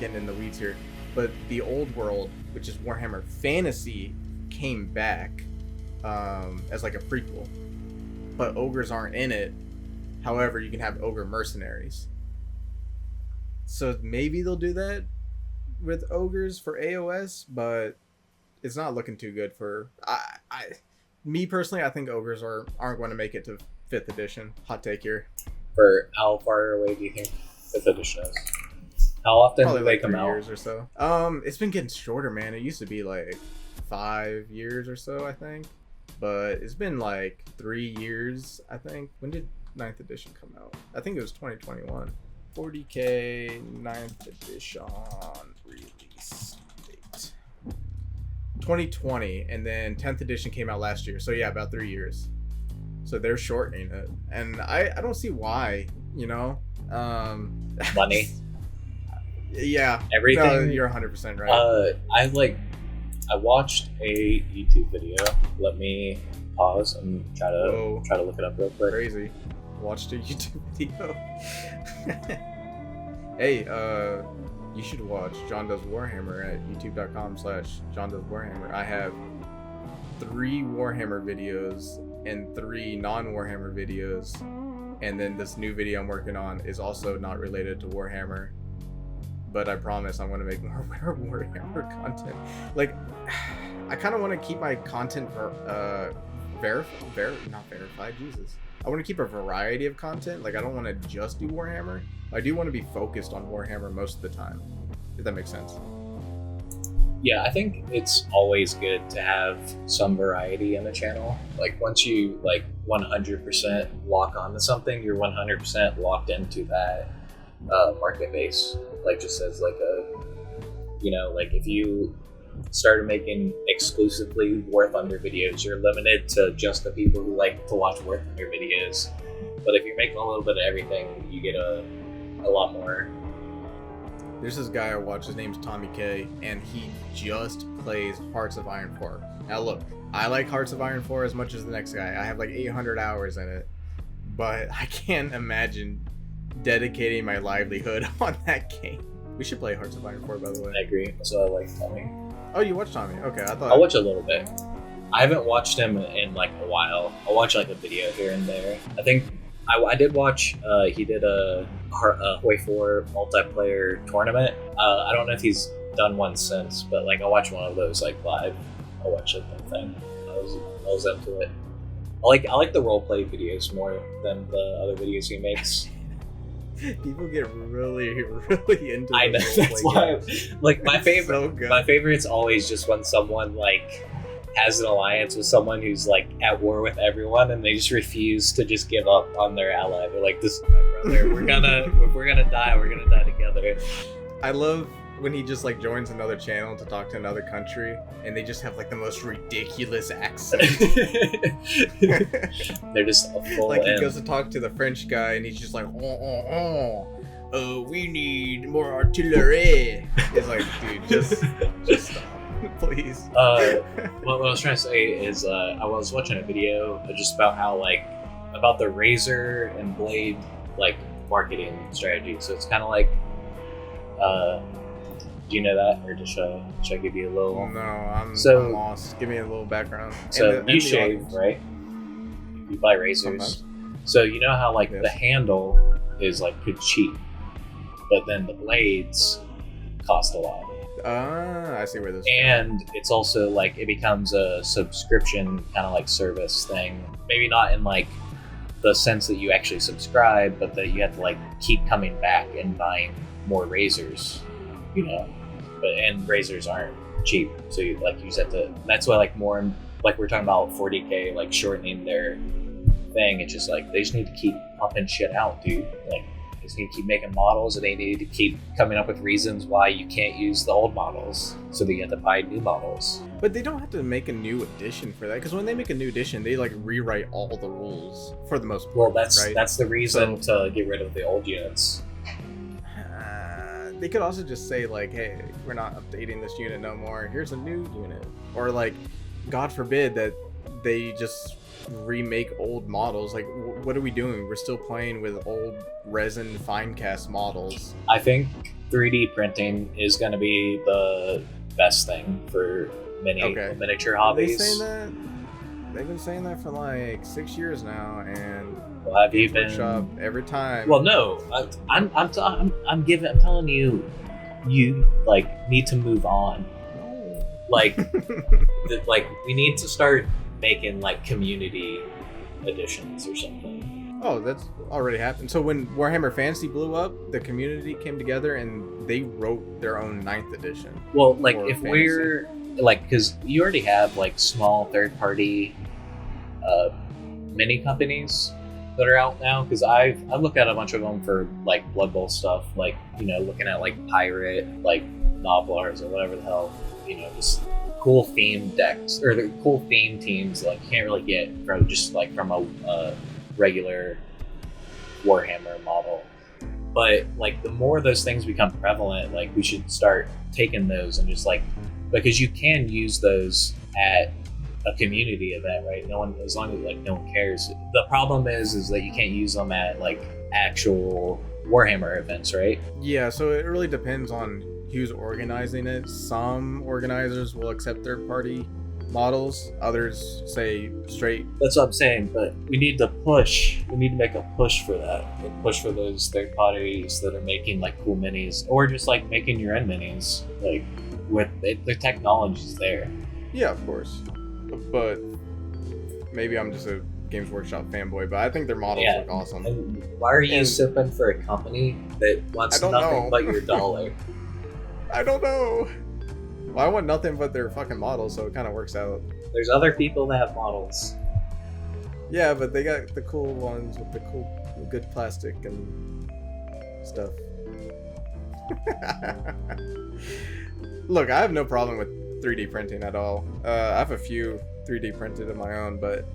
getting in the weeds here. But the old world, which is Warhammer Fantasy, came back as like a prequel. But ogres aren't in it. However, you can have ogre mercenaries. So maybe they'll do that with ogres for AOS, but it's not looking too good for... Me personally, I think ogres aren't going to make it to 5th edition. Hot take here. For how far away do you think 5th edition is? How often do they come out? 3 years or so. It's been getting shorter, man. It used to be like 5 years or so, I think. But it's been like 3 years, I think. When did 9th edition come out? I think it was 2021. 40k 9th edition release date. 2020, and then 10th edition came out last year. So yeah, about 3 years. so they're shortening it, and I don't see why. Money. Yeah, Everything. No, you're 100% right. I watched a YouTube video. Let me pause and try to look it up real quick. Crazy. Watched a YouTube video. Hey, you should watch John Does Warhammer at youtube.com/John Does Warhammer. I have 3 Warhammer videos and 3 non-Warhammer videos, and then this new video I'm working on is also not related to Warhammer, but I promise I'm going to make more Warhammer content. Like, I kind of want to keep my content not verified, Jesus. I want to keep a variety of content. Like, I don't want to just do Warhammer. I do want to be focused on Warhammer most of the time, if that makes sense. Yeah, I think it's always good to have some variety in the channel. Like, once you 100% lock onto something, you're 100% locked into that market base. Like, just as if you started making exclusively War Thunder videos, you're limited to just the people who like to watch War Thunder videos. But if you're making a little bit of everything, you get a lot more. There's this guy I watch, his name's Tommy K, and he just plays Hearts of Iron 4. Now look, I like Hearts of Iron 4 as much as the next guy. I have 800 hours in it, but I can't imagine dedicating my livelihood on that game. We should play Hearts of Iron 4, by the way. I agree. So I like Tommy. Oh, you watch Tommy? Okay, I thought... I'll watch a little bit. I haven't watched him in a while. I'll watch a video here and there. I think I did watch, he did a Hoi 4 multiplayer tournament. I don't know if he's done one since, but I watched one of those live. I watched that thing. I was into it. I like the roleplay videos more than the other videos he makes. People get really, really into. I know, that's why. My favorite, so my favorite's always just when someone has an alliance with someone who's at war with everyone, and they just refuse to just give up on their ally. They're like, "This is my brother. If we're gonna die, we're gonna die together." I love when he just joins another channel to talk to another country, and they just have the most ridiculous accent. They're just a full he goes to talk to the French guy, and he's just we need more artillery. It's dude, just stop, please. What I was trying to say is, I was watching a video just about how about the razor and blade marketing strategy. So it's kind of do you know that, or just should I give you a little? No, I'm lost. Give me a little background. So you shave, right? You buy razors. Sometimes. So you know how Yes. the handle is pretty cheap, but then the blades cost a lot. I see where this is And it's also it becomes a subscription kind of service thing. Maybe not in the sense that you actually subscribe, but that you have to keep coming back and buying more razors, and razors aren't cheap, so you just have to. That's why more we're talking about 40K shortening their thing. It's just they just need to keep pumping shit out, dude. They just need to keep making models, and they need to keep coming up with reasons why you can't use the old models, so that you have to buy new models. But they don't have to make a new edition for that, because when they make a new edition, they rewrite all the rules for the most part. Well, right? that's the reason to get rid of the old units. They could also just say hey, we're not updating this unit no more. Here's a new unit. Or God forbid that they just remake old models. What are we doing? We're still playing with old resin fine cast models. I think 3D printing is going to be the best thing for many miniature hobbies. Are they saying that? They've been saying that for 6 years now, and well, have you been workshop every time? Well, no, I'm telling you, you need to move on. No. We need to start making community editions or something. Oh, that's already happened. So when Warhammer Fantasy blew up, the community came together and they wrote their own 9th edition. Well, if fantasy. We're because you already have small third-party mini companies that are out now, because I've looked at a bunch of them for Blood Bowl stuff, looking at Pirate, Novelars, or whatever the hell, just cool theme decks or the cool theme teams like you can't really get from just like from a regular Warhammer model. But like the more those things become prevalent, like we should start taking those and just like, because you can use those at a community event, right? No one, as long as like no one cares. The problem is that you can't use them at like actual Warhammer events, right? Yeah, so it really depends on who's organizing it. Some organizers will accept third party models, others say straight. That's what I'm saying, but we need to make a push for that. Like push for those third parties that are making like cool minis, or just like making your own minis, like with the technology's there. Yeah, of course, but maybe I'm just a Games Workshop fanboy, but I think their models look awesome. And why are you sipping for a company that wants nothing but your dollar? I don't know. Well, I want nothing but their fucking models, so it kind of works out. There's other people that have models. Yeah, but they got the cool ones with the good plastic and stuff. Look, I have no problem with 3D printing at all. I have a few 3D printed of my own, but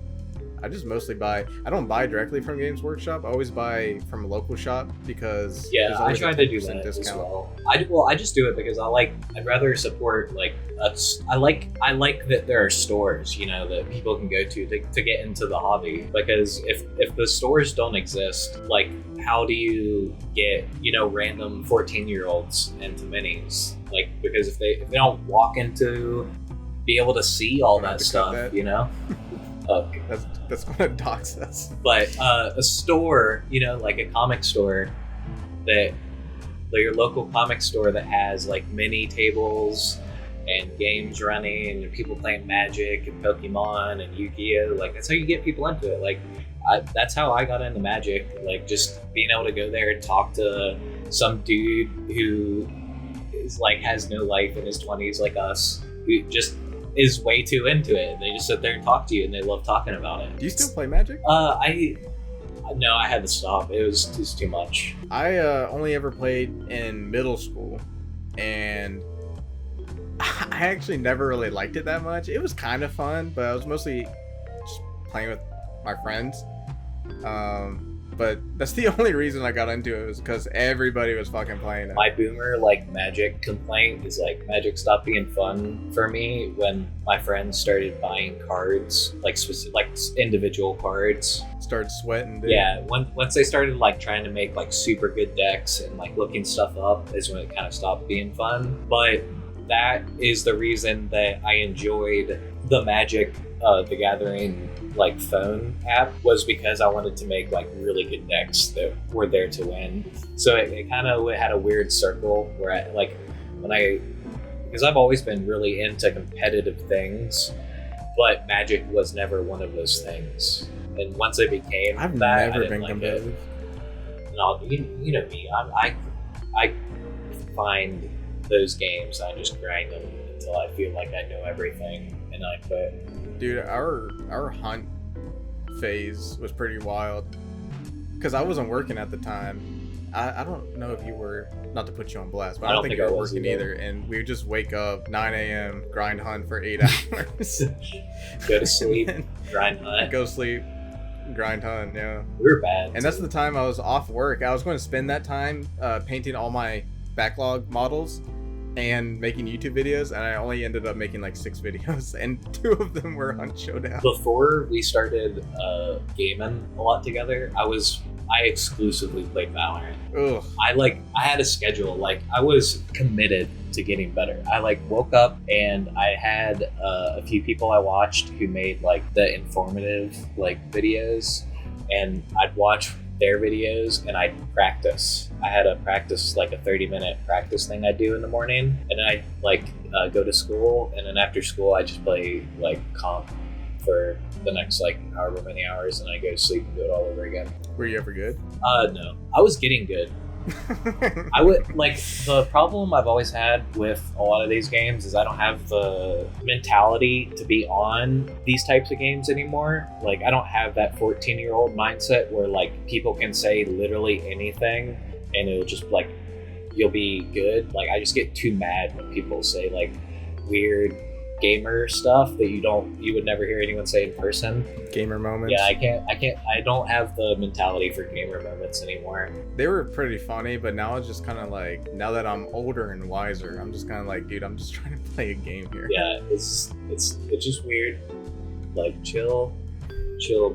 I just mostly buy. I don't buy directly from Games Workshop. I always buy from a local shop because I try to do that discount. As well. I just do it because I'd rather support like I like that there are stores, you know, that people can go to get into the hobby. Because if the stores don't exist, like how do you get, you know, random 14-year-olds into minis? Like because if they don't walk into, be able to see all that stuff, you know. That's gonna dox us. But a store, you know, like a comic store, that your local comic store that has like mini tables and games running and people playing Magic and Pokemon and Yu-Gi-Oh, like that's how you get people into it. Like that's how I got into Magic, like just being able to go there and talk to some dude who is like has no life in his 20s like us, who just is way too into it. They just sit there and talk to you and they love talking about it. Do you still play Magic? No, I had to stop. It was just too much. I only ever played in middle school, and I actually never really liked it that much. It was kind of fun, but I was mostly just playing with my friends. But that's the only reason I got into it, was because everybody was fucking playing it. My boomer like Magic complaint is like Magic stopped being fun for me when my friends started buying cards, like specific, like individual cards. Started sweating, dude. Yeah, once they started like trying to make like super good decks and like looking stuff up is when it kind of stopped being fun. But that is the reason that I enjoyed the Magic the Gathering like phone app, was because I wanted to make like really good decks that were there to win. So it kind of had a weird circle where I, like because I've always been really into competitive things, but Magic was never one of those things. And once it became I've that, never I didn't been like competitive. It. No, you know me. I find those games, I just grind them until I feel like I know everything, and I quit. Dude, our hunt phase was pretty wild, because I wasn't working at the time. I don't know if you were, not to put you on blast, but I don't think you were working either. And we would just wake up 9 a.m, grind hunt for 8 hours. Go to sleep, grind hunt. Go sleep, grind hunt, yeah. We were bad. And that's the time I was off work. I was going to spend that time painting all my backlog models and making YouTube videos, and I only ended up making like 6 videos, and 2 of them were Hunt Showdown. Before we started gaming a lot together, I exclusively played Valorant. Ugh. I had a schedule, like I was committed to getting better. I like woke up and I had a few people I watched who made like the informative like videos, and I'd watch their videos and I'd practice. I had a practice, like a 30-minute practice thing I do in the morning, and then I'd like go to school, and then after school I just play like comp for the next like however many hours, and I go to sleep and do it all over again. Were you ever good? No. I was getting good. I would like, the problem I've always had with a lot of these games is I don't have the mentality to be on these types of games anymore. Like I don't have that 14-year-old mindset where like people can say literally anything and it'll just like you'll be good. Like I just get too mad when people say like weird gamer stuff that you would never hear anyone say in person. Gamer moments. Yeah, I don't have the mentality for gamer moments anymore. They were pretty funny, but now it's just kind of like, now that I'm older and wiser, I'm just kind of like, dude, I'm just trying to play a game here. Yeah, it's just weird. Like, chill,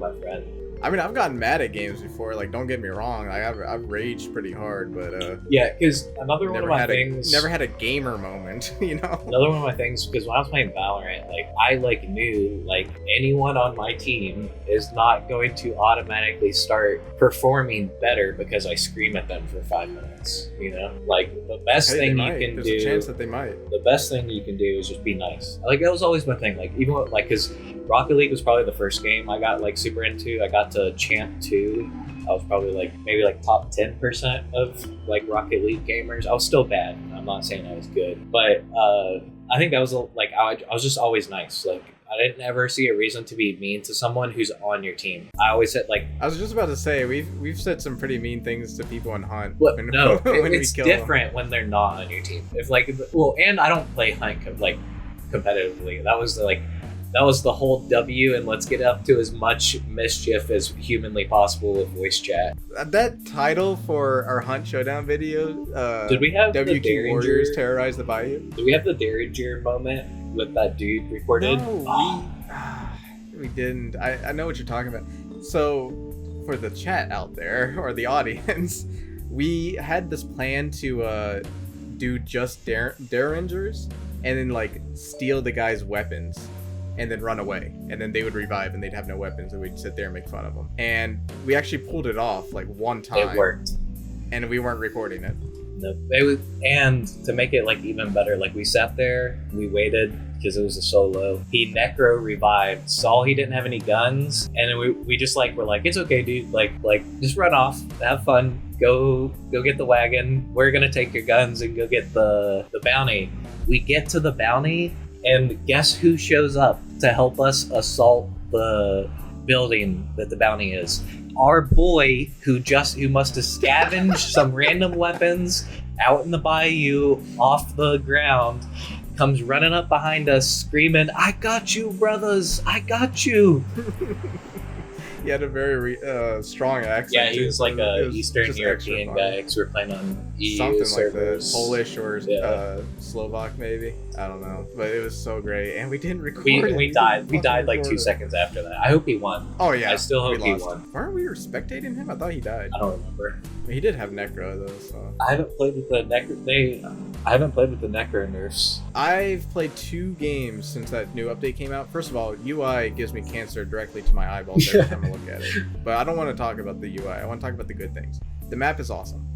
my friend. I mean, I've gotten mad at games before. Like, don't get me wrong. Like, I've raged pretty hard, but yeah, because another one of my things. Never had a gamer moment, you know. Another one of my things, because when I was playing Valorant, like I knew like anyone on my team is not going to automatically start performing better because I scream at them for 5 minutes. You know, like the best thing you can do. There's a chance that they might. The best thing you can do is just be nice. Like that was always my thing. Like even with, like because Rocket League was probably the first game I got like super into. I got to Champ 2. I was probably like maybe like top 10% of like Rocket League gamers. I was still bad. I'm not saying I was good, but I think that was like I was just always nice. Like I didn't ever see a reason to be mean to someone who's on your team. I always said like I was just about to say we've said some pretty mean things to people in Hunt. When it's different when they're not on your team. If like and I don't play Hunt like competitively. That was the whole W, and let's get up to as much mischief as humanly possible with voice chat. That title for our Hunt Showdown video, did we have WQ Warriors Terrorize the Bayou? Did we have the Derringer moment with that dude recorded? No, we didn't. I know what you're talking about. So, for the chat out there, or the audience, we had this plan to do just Derringers, and then like steal the guy's weapons. And then run away, and then they would revive, and they'd have no weapons, and we'd sit there and make fun of them. And we actually pulled it off like one time. It worked, and we weren't recording it. No, and to make it like even better, like we sat there, we waited because it was a solo. He necro revived, saw he didn't have any guns, and then we just like were like, it's okay, dude. Like just run off, have fun, go get the wagon. We're gonna take your guns and go get the bounty. We get to the bounty. And guess who shows up to help us assault the building that the bounty is? Our boy who must have scavenged some random weapons out in the bayou off the ground comes running up behind us screaming, "I got you, brothers! I got you!" He had a very strong accent. Yeah, he was like a Eastern European guy because we were playing on EU something servers. Like that, Polish or Slovak maybe. I don't know, but it was so great, and we didn't record. We died. We died like 2 seconds after that. I hope he won. Oh yeah, I still hope he won. Weren't we spectating him? I thought he died. I don't remember. He did have Necro though. So I haven't played with the Necro. I haven't played with the Necro nerfs. I've played 2 games since that new update came out. First of all, UI gives me cancer directly to my eyeballs every time I look at it. But I don't want to talk about the UI. I want to talk about the good things. The map is awesome.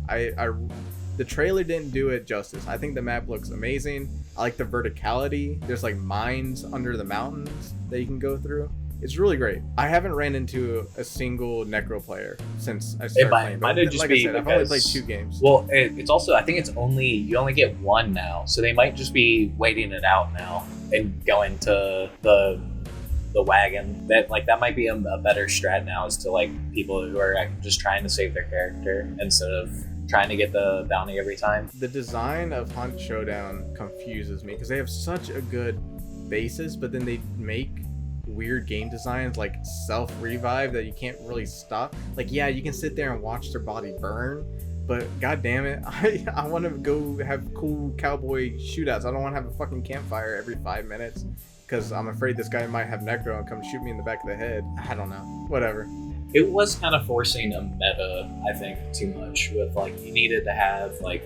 The trailer didn't do it justice. I think the map looks amazing. I like the verticality. There's like mines under the mountains that you can go through. It's really great. I haven't ran into a single Necro player since I started playing. It might just like be I said, I've only played 2 games. Well, it's also, I think you only get 1 now, so they might just be waiting it out now and going to the wagon. That might be a better strat now, is to like people who are just trying to save their character instead of trying to get the bounty every time. The design of Hunt Showdown confuses me because they have such a good basis, but then they make weird game designs like self-revive that you can't really stop. Like, yeah, you can sit there and watch their body burn, but god damn it, I want to go have cool cowboy shootouts. I don't want to have a fucking campfire every 5 minutes because I'm afraid this guy might have Necro and come shoot me in the back of the head. I don't know. Whatever. It was kind of forcing a meta, I think, too much with like you needed to have like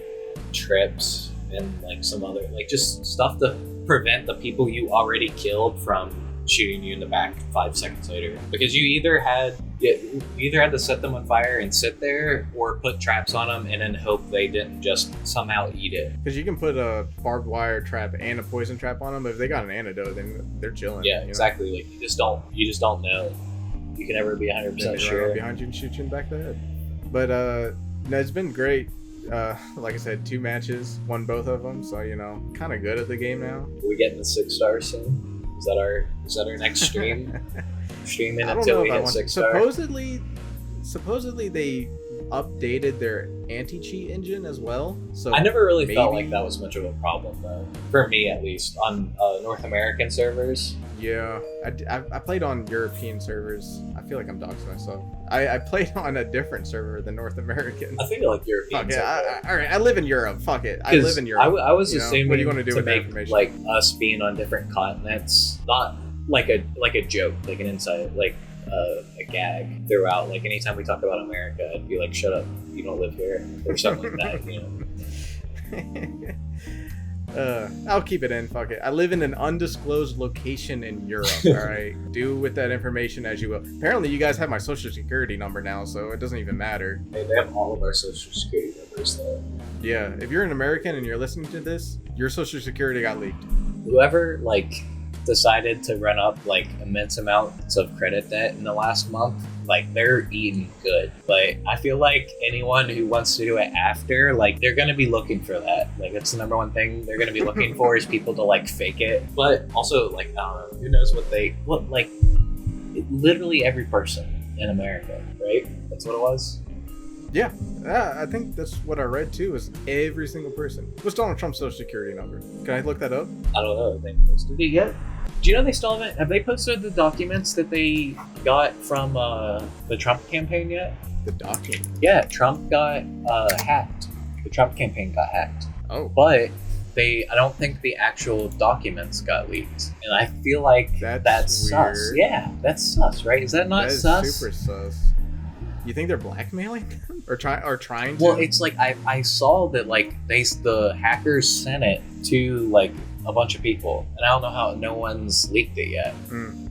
trips and like some other like just stuff to prevent the people you already killed from shooting you in the back 5 seconds later, because you either had to set them on fire and sit there or put traps on them and then hope they didn't just somehow eat it. Because you can put a barbed wire trap and a poison trap on them, but if they got an antidote, then they're chilling. Yeah, exactly. Like you just don't know. You can never be 100% sure. Behind you and shoot you in the back of the head. But no, it's been great. Like I said, 2 matches, won both of them, so kind of good at the game now. Are we getting the 6 stars soon? Is that our next stream? Streaming until we hit 6 stars. Supposedly they updated their anti-cheat engine as well. So I never really felt maybe- like that was much of a problem, though. For me, at least, on North American servers. Yeah, I played on European servers. I feel like I'm doxing myself. I played on a different server than North American. I think like European Fuck it. servers. All right, I live in Europe. Fuck it. I live in Europe. I was you know? assuming What are you gonna do to with that make information? like us being on different continents, not like a joke, like an inside, like a gag throughout. Like anytime we talk about America, I'd be like, "Shut up, you don't live here," or something like that. You know. I'll keep it in. Fuck it. I live in an undisclosed location in Europe. All right. Do with that information as you will. Apparently, you guys have my social security number now, so it doesn't even matter. Hey, they have all of our social security numbers, though. Yeah. If you're an American and you're listening to this, your social security got leaked. Whoever like decided to run up like immense amounts of credit debt in the last month, like they're eating good. Like I feel like anyone who wants to do it after, like they're gonna be looking for that. Like that's the number one thing they're gonna be looking for is people to like fake it. But also like I don't know, who knows what like literally every person in America, right? That's what it was. Yeah, I think that's what I read too. Is every single person. What's Donald Trump's social security number? Can I look that up? I don't know. Have they posted it yet? Do you know they still haven't? Have they posted the documents that they got from the Trump campaign yet? The document. Yeah, Trump got hacked. The Trump campaign got hacked. Oh, But I don't think the actual documents got leaked. And I feel like that's sus. weird. Yeah, that's sus, right? Is that not that is sus? super sus. You think they're blackmailing them or trying to? Well, it's like I saw that like the hackers sent it to like a bunch of people, and I don't know how no one's leaked it yet.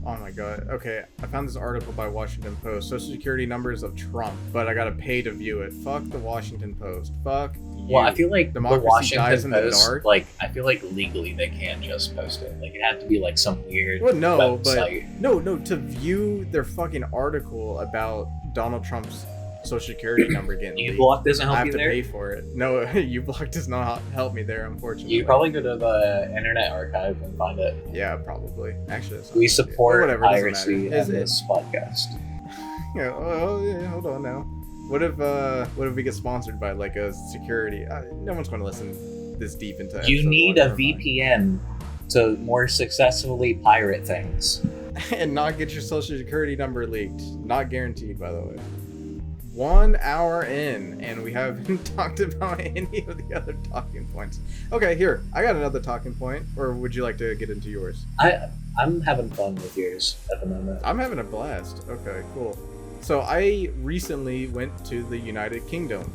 Oh my god. Okay, I found this article by Washington Post. Social security numbers of Trump, but I gotta pay to view it. Fuck the Washington Post. Fuck you. Well, I feel like Democracy the dies Washington in the Post, dark. like I feel like legally they can't just post it. Like it had to be like some weird Well, no, website. but no, to view their fucking article about Donald Trump's social security number getting leaked, uBlock doesn't I help have you to there. pay for it. No, uBlock does not help me there, unfortunately. You probably go to the Internet Archive and find it. Yeah, probably. Actually, that's not We a good idea. support Whatever, it doesn't piracy matter. in this podcast. Yeah, yeah, hold on now. What if we get sponsored by like a security? No one's going to listen this deep into. You episode need one, a never mind. VPN to more successfully pirate things. And not get your social security number leaked. Not guaranteed, by the way. 1 hour in, and we haven't talked about any of the other talking points. Okay, here, I got another talking point, or would you like to get into yours? I'm having fun with yours at the moment. I'm having a blast. Okay, cool. So I recently went to the United Kingdom.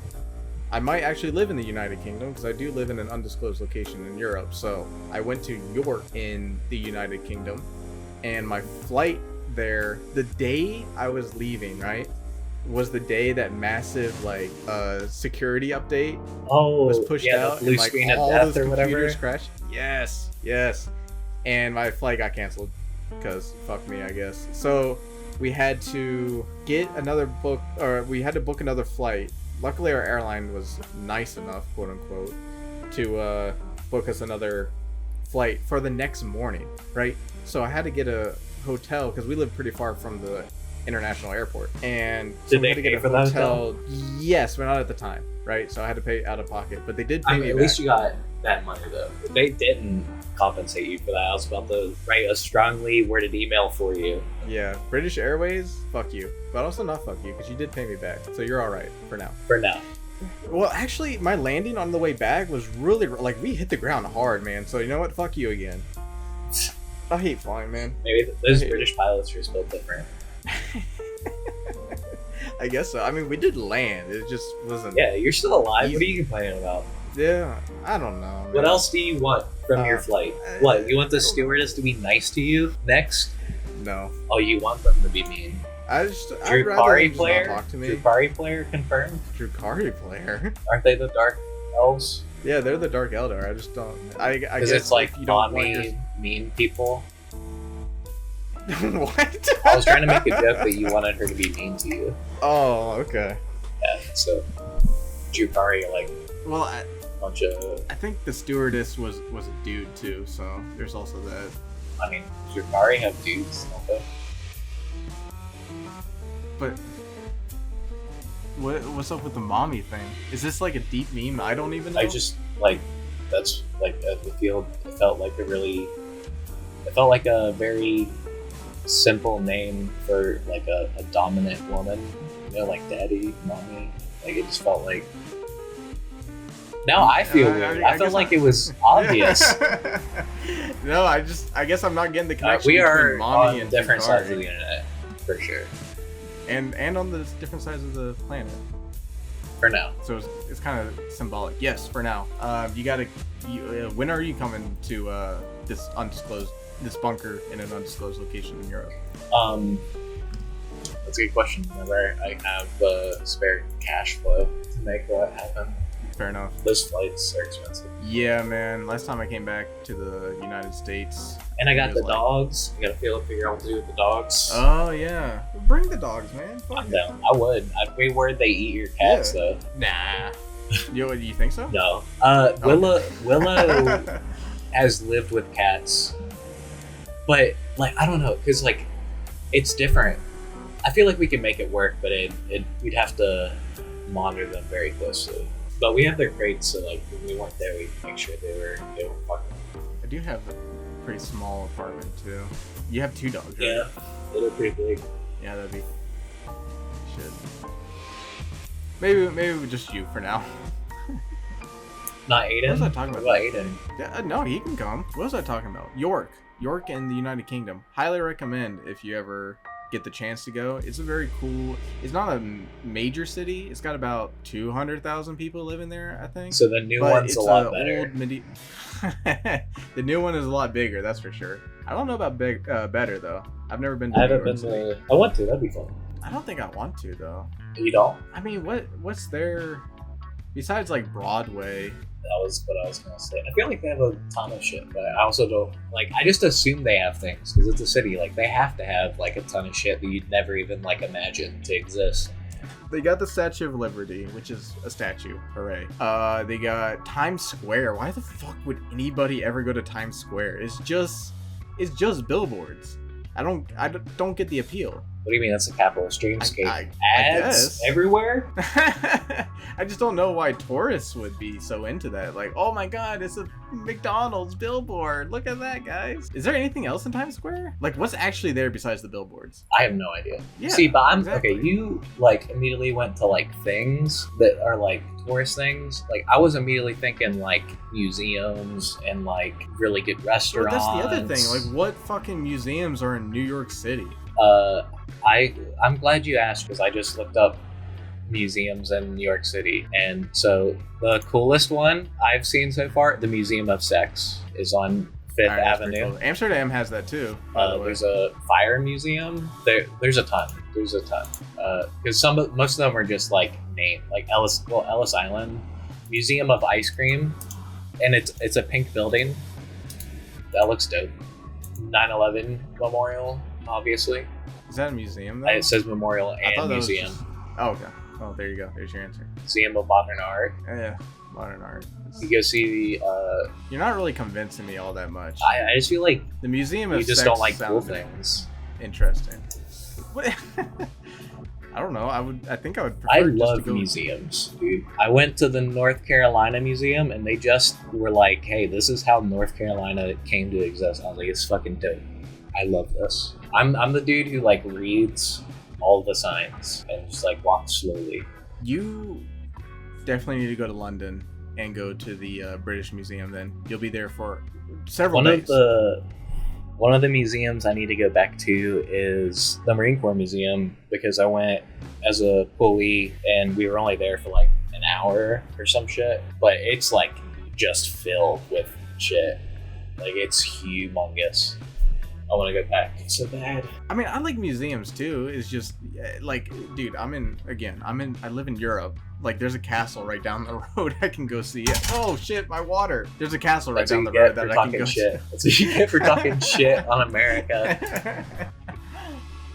I might actually live in the United Kingdom because I do live in an undisclosed location in Europe. So I went to York in the United Kingdom, and my flight there, the day I was leaving, right, was the day that massive like security update was pushed out, the blue and like screen of all death those or whatever. computers crashed. Yes, and my flight got canceled because fuck me, I guess. So we had to get another book, or we had to book another flight. Luckily, our airline was nice enough, quote unquote, to book us another flight for the next morning, right? So I had to get a hotel because we live pretty far from the international airport, and so Did we they had to get pay a for the hotel? Yes, but not at the time, right? So I had to pay out of pocket, but they did pay me At back. least you got that money though. They didn't compensate you for that. I was about to write a strongly worded email for you. Yeah, British Airways, fuck you, but also not fuck you because you did pay me back, so you're all right for now. For now. Well, actually, my landing on the way back was really like we hit the ground hard, man. So you know what? Fuck you again. I hate flying, man. Maybe those I hate British pilots are still different. I guess so. I mean, we did land. It just wasn't. Yeah, you're still alive. What are you complaining about? Yeah, I don't know. Man. What else do you want from your flight? What? You want the I don't know. stewardess to be nice to you next? No, Oh, you want them to be mean. I'd rather Drukari them just not player? talk to me. Drukari player confirmed? Drukari player. Aren't they the dark elves? Yeah, they're the Dark Elder. I just don't. I Because guess it's like if you don't want your... mean people. What? I was trying to make a joke that you wanted her to be mean to you. Oh, okay. Yeah, so Drukari are like Well, a bunch of. I think the stewardess was a dude too, so there's also that. I mean, Drukari have dudes, don't they? But What's up with the mommy thing? Is this like a deep meme? I don't even know. I just like that's like the field. It felt like a very simple name for like a dominant woman. You know, like daddy, mommy. Like it just felt like. Now I feel weird. I felt like it was obvious. No, I guess I'm not getting the connection. We are between mommy on and different Hikari. sides of the internet, for sure. And on the different sides of the planet. For now. So it's kind of symbolic. Yes, for now. When are you coming to this bunker in an undisclosed location in Europe? That's a good question. Whenever I have the spare cash flow to make that happen. Fair enough. Those flights are expensive. Yeah, man. Last time I came back to the United States. And I got the dogs. I gotta figure out what to do with the dogs. Oh, yeah. Bring the dogs, man. Fuck I'm it. down. I would. I'd be worried they eat your cats, though. Nah. You think so? No. Willow has lived with cats. But, like, I don't know. Because, like, it's different. I feel like we can make it work, but we'd have to monitor them very closely. But we have their crates, so like when we weren't there, we could make sure they were fucking. I do have a pretty small apartment too. You have 2 dogs, right? Yeah, they're pretty big. Yeah, that'd be shit. Maybe just you for now. Not Aiden. What was I talking about? What about Aiden? Yeah, no, he can come. What was I talking about? York in the United Kingdom. Highly recommend if you ever get the chance to go. It's a very cool. It's not a major city. It's got about 200,000 people living there, I think. So the new one's a lot better. The new one is a lot bigger, that's for sure. I don't know about better though. I've never been to I haven't New York been City. to. I want to. That'd be fun. I don't think I want to though. You don't? I mean, what's there besides like Broadway? That was what I was gonna say. I feel like they have a ton of shit, but I also don't like. I just assume they have things because it's a city. Like they have to have like a ton of shit that you'd never even like imagine to exist. They got the Statue of Liberty, which is a statue. Hooray. They got Times Square. Why the fuck would anybody ever go to Times Square? It's just billboards. I don't get the appeal. What do you mean that's a capital streamscape? I Ads guess. everywhere? I just don't know why tourists would be so into that. Like, oh my god, it's a McDonald's billboard. Look at that, guys. Is there anything else in Times Square? Like, what's actually there besides the billboards? I have no idea. Yeah, see, but exactly. Okay, you like immediately went to like things that are like tourist things. Like I was immediately thinking like museums and like really good But restaurants. that's the other thing. Like, what fucking museums are in New York City? I'm glad you asked because I just looked up museums in New York City, and so the coolest one I've seen so far, the Museum of Sex, is on Fifth Alright, that's pretty Avenue. cool. Amsterdam has that too. By the way. There's a fire museum. There's a ton. Because most of them are just like named, like Ellis Island, Museum of Ice Cream, and it's a pink building. That looks dope. 9/11 Memorial, obviously. Is that a museum though? It says memorial I and thought that was museum. just- Oh, okay. Oh, there you go. There's your answer. Museum of Modern Art. Yeah, modern art. You go see the. You're not really convincing me all that much. I just feel like The Museum of you just Sex don't like cool sounds things. interesting. What? I don't know. I think I would prefer I just love to go. museums, dude. I went to the North Carolina Museum and they just were like, hey, this is how North Carolina came to exist. I was like, it's fucking dope. I love this. I'm the dude who like reads all the signs and just like walks slowly. You definitely need to go to London and go to the British Museum. Then you'll be there for several days. One of the museums I need to go back to is the Marine Corps Museum because I went as a pulley and we were only there for like an hour or some shit. But it's like just filled with shit. Like it's humongous. I want to go back so bad. I mean, I like museums too. It's just like, dude, I live in Europe. Like, there's a castle right down the road. I can go see it. Oh shit, my water. There's a castle right That's down what the you road get for that I can talking go shit. That's what you get for talking shit on America.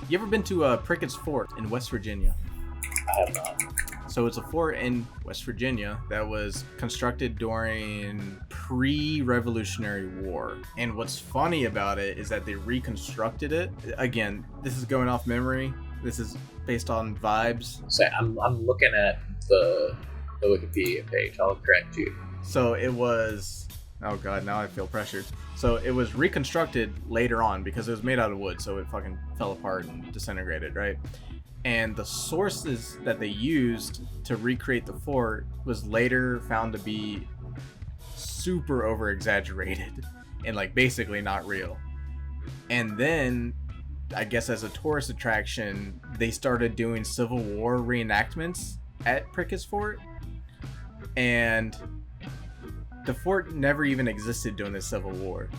You ever been to Prickett's Fort in West Virginia? I have not. So it's a fort in West Virginia that was constructed during pre-Revolutionary War. And what's funny about it is that they reconstructed it. Again, this is going off memory. This is based on vibes. So I'm looking at the Wikipedia page. I'll correct you. So it was. Oh god, now I feel pressured. So it was reconstructed later on because it was made out of wood, so it fucking fell apart and disintegrated, right? And the sources that they used to recreate the fort was later found to be super over exaggerated and like basically not real. And then I guess as a tourist attraction, they started doing Civil War reenactments at Prickett's Fort, and the fort never even existed during the Civil War.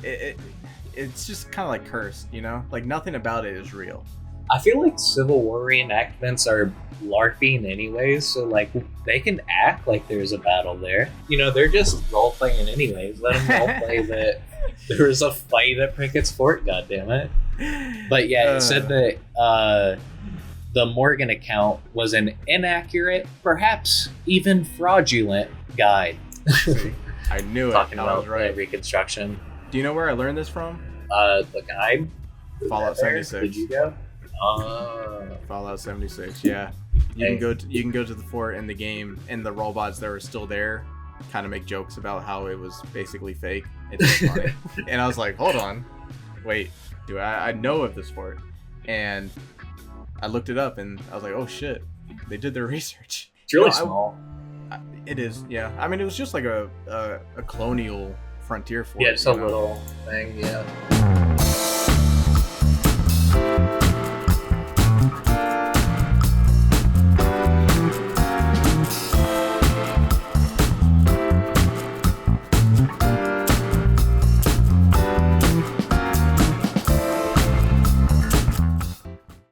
It's just kind of like cursed, you know? Like nothing about it is real. I feel like Civil War reenactments are LARPing anyways, so like they can act like there's a battle there. You know, they're just role playing anyways. Let them role play that there was a fight at Prickett's Fort. God damn it! But yeah, it said that the Morgan account was an inaccurate, perhaps even fraudulent guide. I knew it. Talking I about was right. Reconstruction. Do you know where I learned this from? The guide. Fallout 76. Did you go? Fallout 76. Yeah. You can go to the fort in the game, and the robots that were still there kind of make jokes about how it was basically fake. It's just funny. And I was like, hold on, wait, do I know of this fort? And I looked it up, and I was like, oh shit, they did their research. It's really small. It is, yeah. I mean, it was just like a colonial frontier fort. Yeah, it's a little thing, yeah.